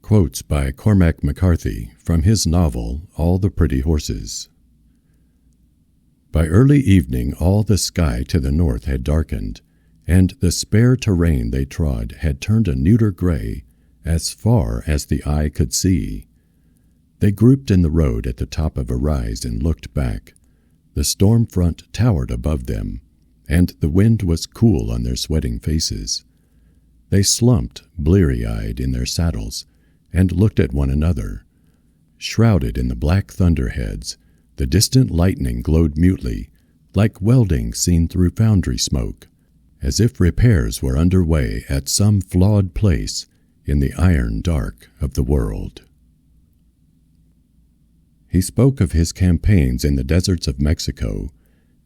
Quotes by Cormac McCarthy from his novel All the Pretty Horses. By early evening all the sky to the north had darkened, and the spare terrain they trod had turned a neuter gray as far as the eye could see. They grouped in the road at the top of a rise and looked back. The storm front towered above them, and the wind was cool on their sweating faces. They slumped, bleary-eyed, in their saddles, and looked at one another. Shrouded in the black thunderheads, the distant lightning glowed mutely, like welding seen through foundry smoke, as if repairs were under way at some flawed place in the iron dark of the world. He spoke of his campaigns in the deserts of Mexico,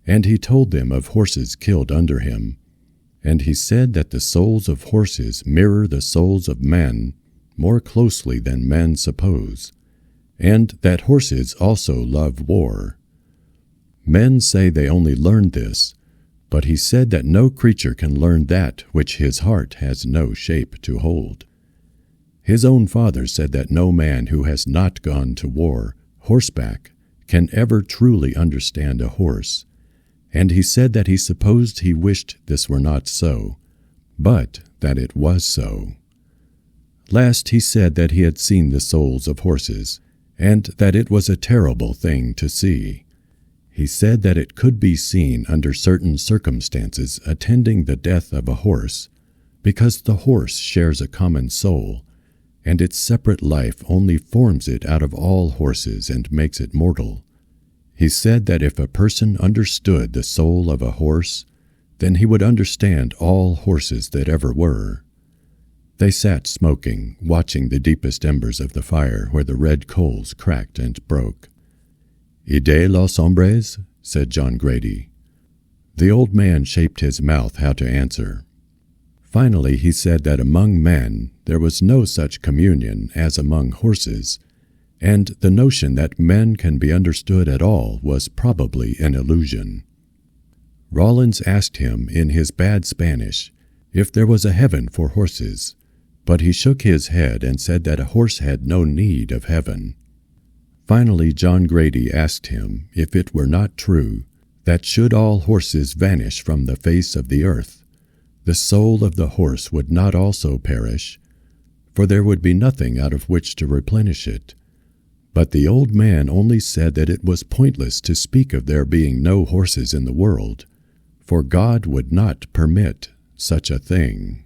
and he told them of horses killed under him, and he said that the souls of horses mirror the souls of men more closely than men suppose, and that horses also love war. Men say they only learn this, but he said that no creature can learn that which his heart has no shape to hold. His own father said that no man who has not gone to war horseback can ever truly understand a horse, and he said that he supposed he wished this were not so, but that it was so. Last he said that he had seen the souls of horses, and that it was a terrible thing to see. He said that it could be seen under certain circumstances attending the death of a horse, because the horse shares a common soul, and its separate life only forms it out of all horses and makes it mortal. He said that if a person understood the soul of a horse, then he would understand all horses that ever were. They sat smoking, watching the deepest embers of the fire where the red coals cracked and broke. "¿Y de los hombres?" said John Grady. The old man shaped his mouth how to answer. Finally he said that among men there was no such communion as among horses, and the notion that men can be understood at all was probably an illusion. Rollins asked him in his bad Spanish if there was a heaven for horses, but he shook his head and said that a horse had no need of heaven. Finally John Grady asked him if it were not true that should all horses vanish from the face of the earth, the soul of the horse would not also perish, for there would be nothing out of which to replenish it. But the old man only said that it was pointless to speak of there being no horses in the world, for God would not permit such a thing.